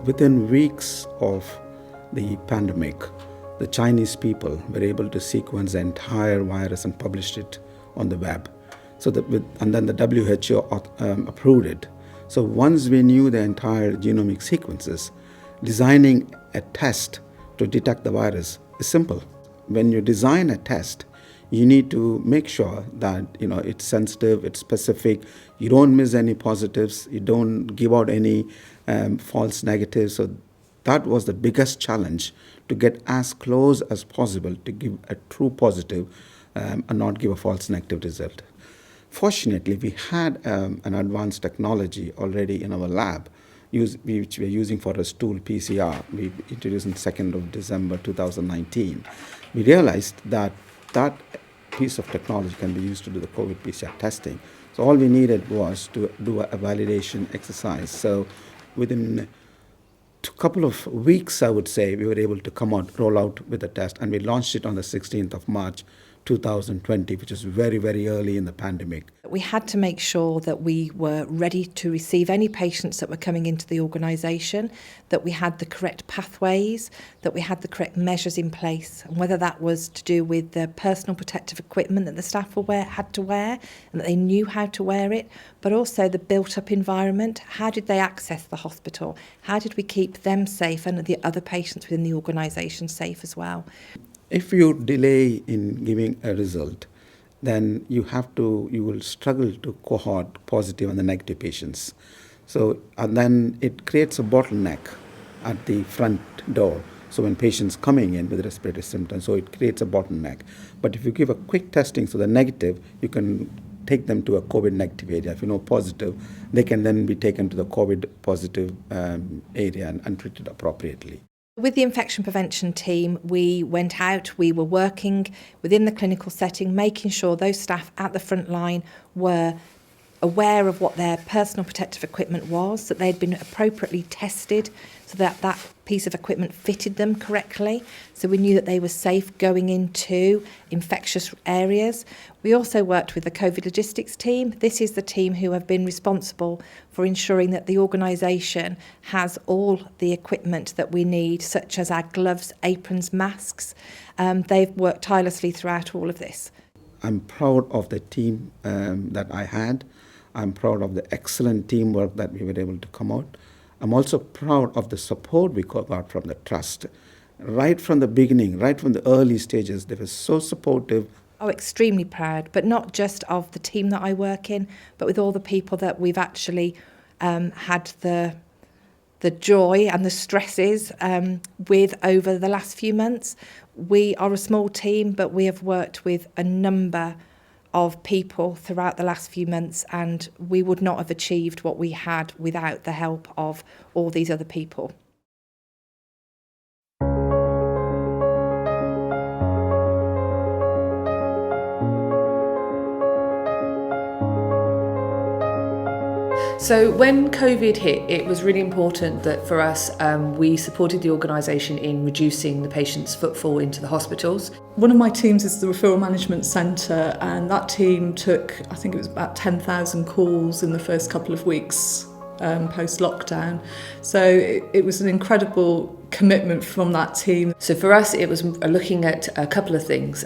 within weeks of the pandemic, the Chinese people were able to sequence the entire virus and published it on the web. And then the WHO approved it. So once we knew the entire genomic sequences, designing a test to detect the virus is simple. When you design a test, you need to make sure that it's sensitive, it's specific, you don't miss any positives, you don't give out any false negatives. So that was the biggest challenge, to get as close as possible to give a true positive and not give a false negative result. Fortunately, we had an advanced technology already in our lab, which we're using for a stool PCR. We introduced on 2nd of December 2019. We realized that piece of technology can be used to do the COVID PCR testing. So all we needed was to do a validation exercise. So within a couple of weeks, I would say, we were able to roll out with the test, and we launched it on the 16th of March 2020, which is very, very early in the pandemic. We had to make sure that we were ready to receive any patients that were coming into the organisation, that we had the correct pathways, that we had the correct measures in place, and whether that was to do with the personal protective equipment that the staff had to wear and that they knew how to wear it, but also the built-up environment. How did they access the hospital? How did we keep them safe and the other patients within the organisation safe as well? If you delay in giving a result, then you will struggle to cohort positive and the negative patients. And then it creates a bottleneck at the front door. So when patients coming in with respiratory symptoms, so it creates a bottleneck. But if you give a quick testing, so the negative, you can take them to a COVID negative area. If you know positive, they can then be taken to the COVID positive area and treated appropriately. With the infection prevention team, we went out, we were working within the clinical setting, making sure those staff at the front line were aware of what their personal protective equipment was, that they'd been appropriately tested so that that piece of equipment fitted them correctly. So we knew that they were safe going into infectious areas. We also worked with the COVID logistics team. This is the team who have been responsible for ensuring that the organisation has all the equipment that we need, such as our gloves, aprons, masks. They've worked tirelessly throughout all of this. I'm proud of the team that I had. I'm proud of the excellent teamwork that we were able to come out. I'm also proud of the support we got from the trust. Right from the beginning, right from the early stages, they were so supportive. Oh, extremely proud, but not just of the team that I work in, but with all the people that we've actually had the joy and the stresses with over the last few months. We are a small team, but we have worked with a number of people throughout the last few months, and we would not have achieved what we had without the help of all these other people. So when COVID hit, it was really important that for us, we supported the organisation in reducing the patients' footfall into the hospitals. One of my teams is the Referral Management Centre, and that team took, I think it was about 10,000 calls in the first couple of weeks post-lockdown. So it was an incredible commitment from that team. So for us, it was looking at a couple of things.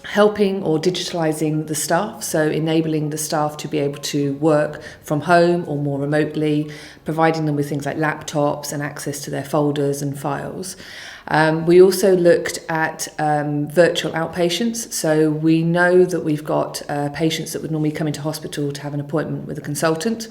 Helping or digitalising the staff, so enabling the staff to be able to work from home or more remotely, providing them with things like laptops and access to their folders and files. We also looked at virtual outpatients, so we know that we've got patients that would normally come into hospital to have an appointment with a consultant.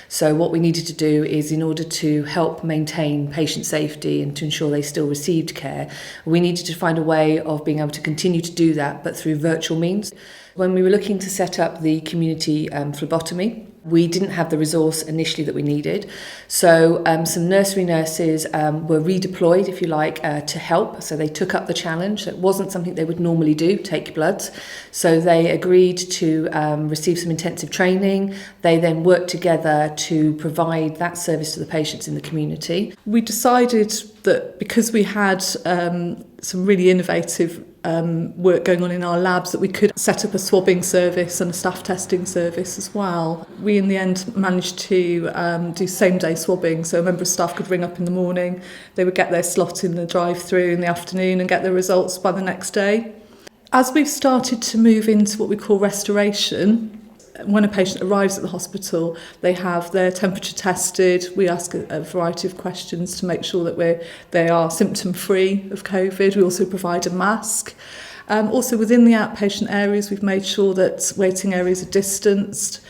So what we needed to do is, in order to help maintain patient safety and to ensure they still received care, we needed to find a way of being able to continue to do that, but through virtual means. When we were looking to set up the community phlebotomy, we didn't have the resource initially that we needed. So some nursery nurses were redeployed, if you like, to help. So they took up the challenge. It wasn't something they would normally do, take bloods. So they agreed to receive some intensive training. They then worked together to provide that service to the patients in the community. We decided that because we had some really innovative work going on in our labs that we could set up a swabbing service and a staff testing service as well. We in the end managed to do same-day swabbing, so a member of staff could ring up in the morning, they would get their slot in the drive-through in the afternoon and get their results by the next day. As we've started to move into what we call restoration, when a patient arrives at the hospital, they have their temperature tested. We ask a variety of questions to make sure that they are symptom-free of COVID. We also provide a mask. Also within the outpatient areas, we've made sure that waiting areas are distanced.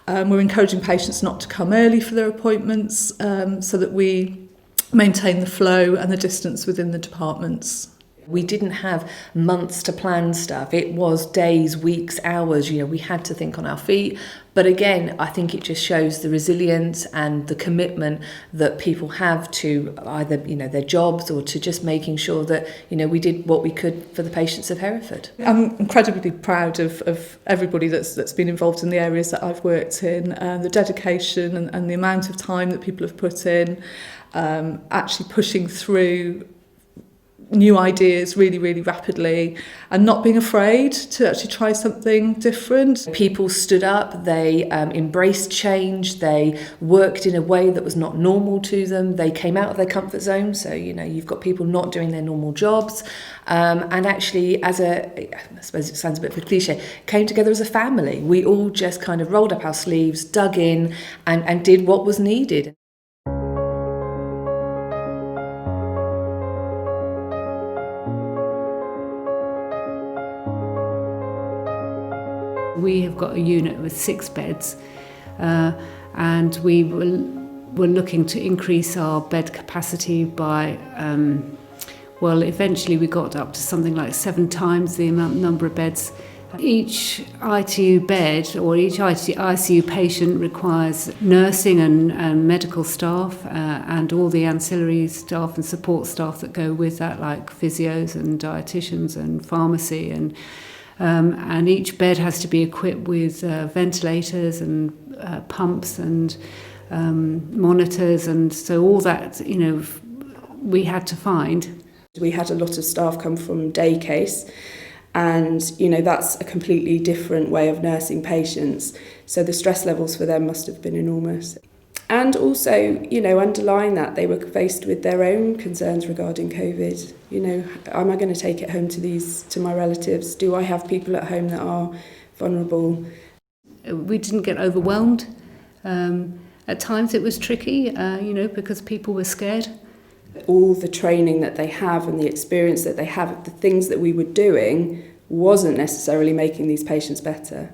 We're encouraging patients not to come early for their appointments so that we maintain the flow and the distance within the departments. We didn't have months to plan stuff. It was days, weeks, hours. We had to think on our feet. But again, I think it just shows the resilience and the commitment that people have to either, their jobs or to just making sure that, we did what we could for the patients of Hereford. I'm incredibly proud of everybody that's been involved in the areas that I've worked in, the dedication and the amount of time that people have put in, actually pushing through new ideas really, really rapidly and not being afraid to actually try something different. People stood up, they embraced change, they worked in a way that was not normal to them, they came out of their comfort zone, so you've got people not doing their normal jobs, and actually I suppose it sounds a bit of a cliche, came together as a family. We all just kind of rolled up our sleeves, dug in and did what was needed. We have got a unit with 6 beds and we were looking to increase our bed capacity by, eventually we got up to something like 7 times the number of beds. Each ITU bed or each ICU patient requires nursing and medical staff and all the ancillary staff and support staff that go with that, like physios and dietitians and pharmacy and each bed has to be equipped with ventilators and pumps and monitors, and so all that we had to find. We had a lot of staff come from day case, and that's a completely different way of nursing patients, so the stress levels for them must have been enormous. And also, underlying that, they were faced with their own concerns regarding COVID. Am I going to take it home to my relatives? Do I have people at home that are vulnerable? We didn't get overwhelmed. At times it was tricky, because people were scared. All the training that they have and the experience that they have, the things that we were doing wasn't necessarily making these patients better.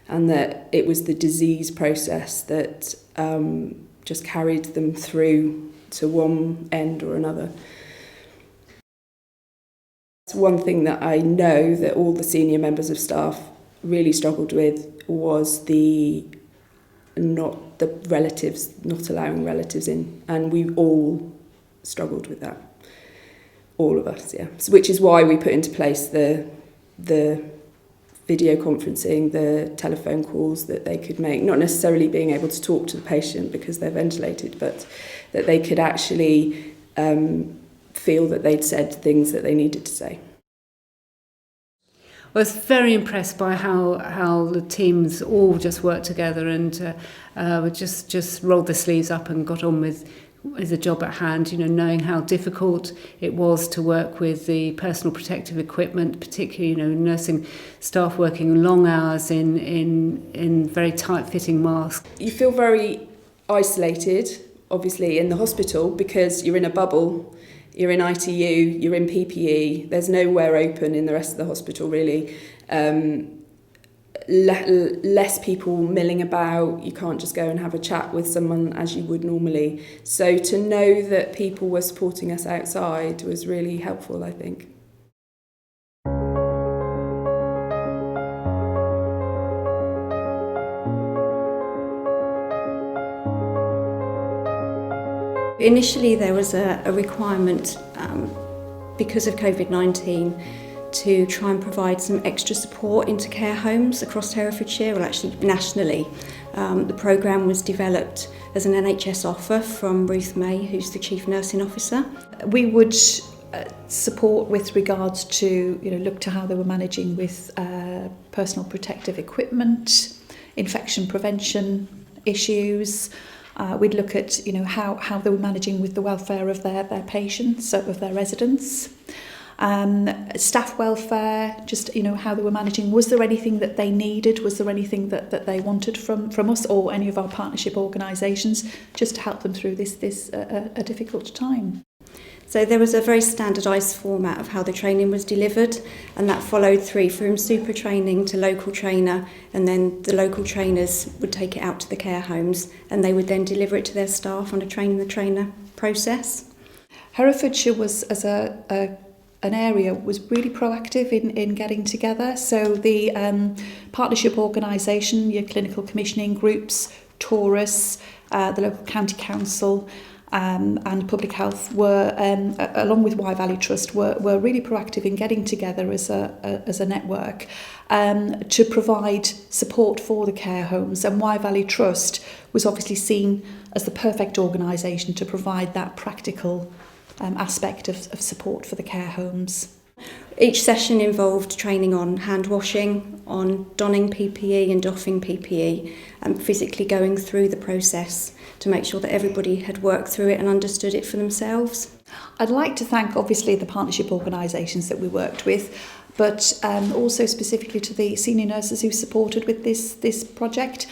And that it was the disease process that just carried them through to one end or another. One thing that I know that all the senior members of staff really struggled with was the relatives, not allowing relatives in, and we all struggled with that. All of us, yeah. So, which is why we put into place the video conferencing, the telephone calls that they could make, not necessarily being able to talk to the patient because they're ventilated, but that they could actually feel that they'd said things that they needed to say. I was very impressed by how the teams all just worked together and just rolled their sleeves up and got on with the job at hand, knowing how difficult it was to work with the personal protective equipment, particularly, nursing staff working long hours in very tight-fitting masks. You feel very isolated, obviously, in the hospital because you're in a bubble, you're in ITU, you're in PPE, there's nowhere open in the rest of the hospital, really. Less people milling about, you can't just go and have a chat with someone as you would normally. So to know that people were supporting us outside was really helpful, I think. Initially there was a requirement because of COVID-19 to try and provide some extra support into care homes across Herefordshire, well actually nationally. The programme was developed as an NHS offer from Ruth May, who's the Chief Nursing Officer. We would support with regards to, look to how they were managing with personal protective equipment, infection prevention issues. We'd look at, how they were managing with the welfare of their patients, of their residents. Staff welfare, just, how they were managing. Was there anything that they needed? Was there anything that they wanted from us or any of our partnership organisations just to help them through this a difficult time? So there was a very standardised format of how the training was delivered, and that followed through from super training to local trainer, and then the local trainers would take it out to the care homes and they would then deliver it to their staff on a train-the-trainer process. Herefordshire was, as an area, was really proactive in getting together. So the partnership organisation, your clinical commissioning groups, Taurus, the local county council, and public health were, along with Wye Valley Trust, were really proactive in getting together as a network to provide support for the care homes. And Wye Valley Trust was obviously seen as the perfect organisation to provide that practical aspect of support for the care homes. Each session involved training on hand washing, on donning PPE and doffing PPE, and physically going through the process to make sure that everybody had worked through it and understood it for themselves. I'd like to thank obviously the partnership organisations that we worked with, but also specifically to the senior nurses who supported with this project,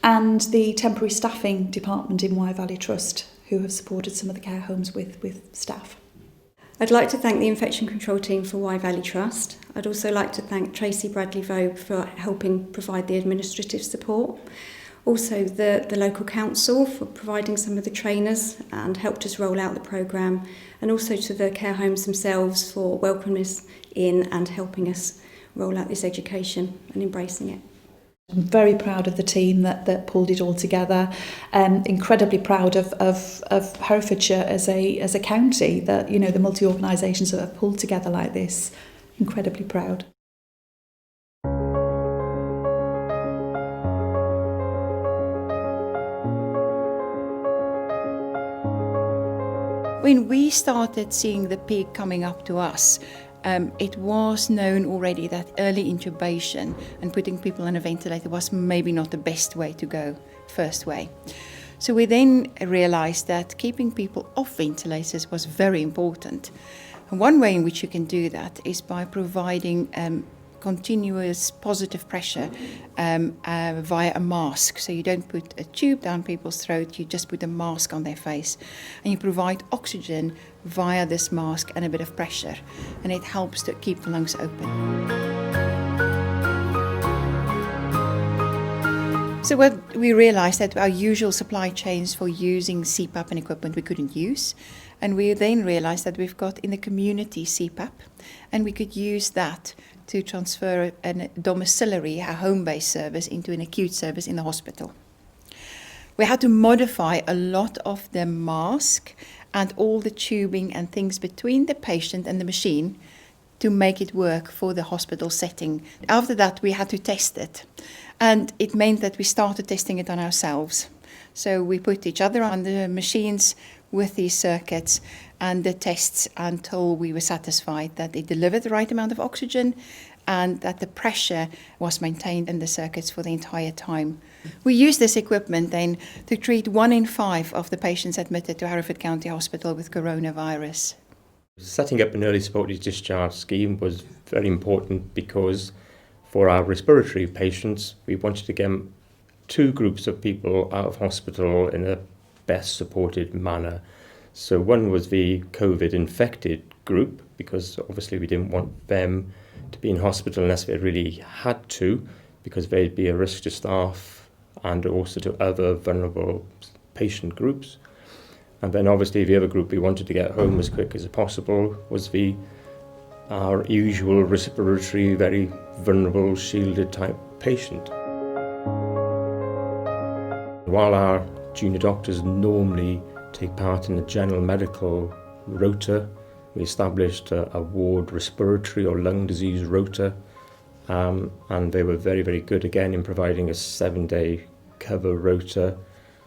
and the temporary staffing department in Wye Valley Trust who have supported some of the care homes with staff. I'd like to thank the infection control team for Wye Valley Trust. I'd also like to thank Tracy Bradley-Vogue for helping provide the administrative support. Also the local council for providing some of the trainers and helped us roll out the programme, and also to the care homes themselves for welcoming us in and helping us roll out this education and embracing it. I'm very proud of the team that pulled it all together. Incredibly proud of Herefordshire as a county that, the multi-organisations that have pulled together like this. Incredibly proud. When we started seeing the peak coming up to us, it was known already that early intubation and putting people on a ventilator was maybe not the best way to go, first way. So we then realised that keeping people off ventilators was very important. And one way in which you can do that is by providing continuous positive pressure via a mask. So you don't put a tube down people's throat, you just put a mask on their face. And you provide oxygen via this mask and a bit of pressure. And it helps to keep the lungs open. So what we realised that our usual supply chains for using CPAP and equipment we couldn't use. And we then realised that we've got in the community CPAP, and we could use that to transfer a domiciliary, a home-based service into an acute service in the hospital. We had to modify a lot of the mask and all the tubing and things between the patient and the machine to make it work for the hospital setting. After that, we had to test it. And it meant that we started testing it on ourselves. So we put each other on the machines with these circuits and the tests until we were satisfied that it delivered the right amount of oxygen and that the pressure was maintained in the circuits for the entire time. We used this equipment then to treat 1 in 5 of the patients admitted to Hereford County Hospital with coronavirus. Setting up an early supported discharge scheme was very important because for our respiratory patients, we wanted to get 2 groups of people out of hospital in a best supported manner. So one was the COVID infected group, because obviously we didn't want them to be in hospital unless they really had to, because they'd be a risk to staff and also to other vulnerable patient groups. And then obviously the other group we wanted to get home as quick as possible was our usual respiratory, very vulnerable, shielded type patient. While our junior doctors normally take part in the general medical rota, we established a ward respiratory or lung disease rota, and they were very, very good again in providing a 7-day cover rota.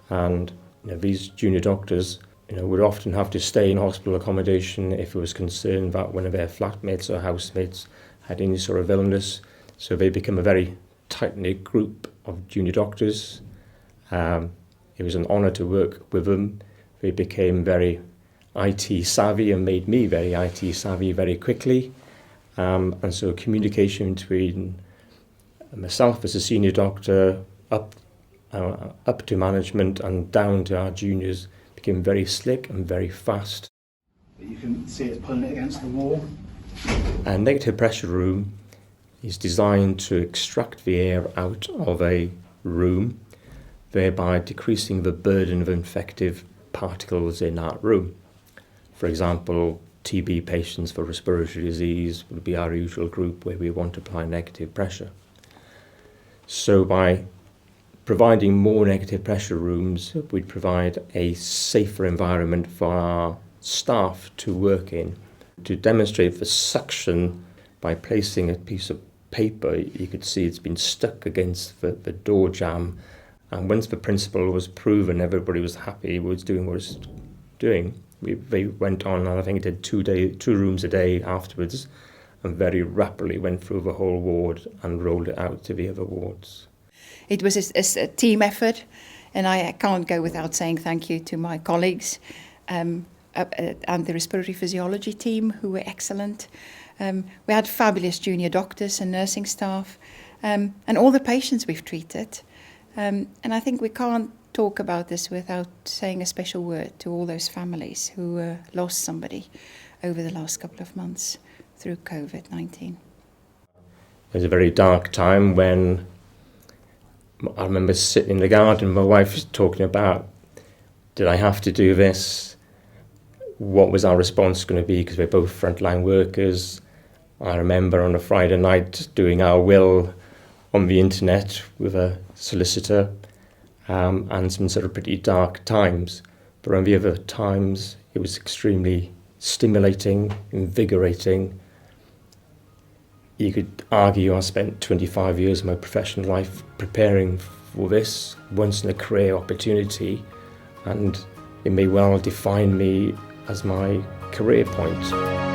And these junior doctors would often have to stay in hospital accommodation if it was concerned that one of their flatmates or housemates had any sort of illness. So they became a very tight-knit group of junior doctors. It was an honour to work with them. They became very IT savvy and made me very IT savvy very quickly. And so communication between myself as a senior doctor up to management and down to our juniors became very slick and very fast. You can see it pulling it against the wall. A negative pressure room is designed to extract the air out of a room, thereby decreasing the burden of infective particles in that room. For example, TB patients for respiratory disease would be our usual group where we want to apply negative pressure. So by providing more negative pressure rooms, we'd provide a safer environment for our staff to work in. To demonstrate the suction, by placing a piece of paper, you could see it's been stuck against the door jamb. And once the principle was proven, everybody was happy, was doing what it was doing. They went on, and I think it did 2 rooms a day afterwards, and very rapidly went through the whole ward and rolled it out to the other wards. It was a team effort, and I can't go without saying thank you to my colleagues and the respiratory physiology team, who were excellent. We had fabulous junior doctors and nursing staff, and all the patients we've treated. And I think we can't talk about this without saying a special word to all those families who lost somebody over the last couple of months through COVID-19. It was a very dark time when I remember sitting in the garden, my wife was talking about, did I have to do this? What was our response going to be? Because we're both frontline workers. I remember on a Friday night doing our will on the internet with a solicitor, and some sort of pretty dark times. But on the other times, it was extremely stimulating, invigorating. You could argue I spent 25 years of my professional life preparing for this once-in-a-career opportunity, and it may well define me as my career point.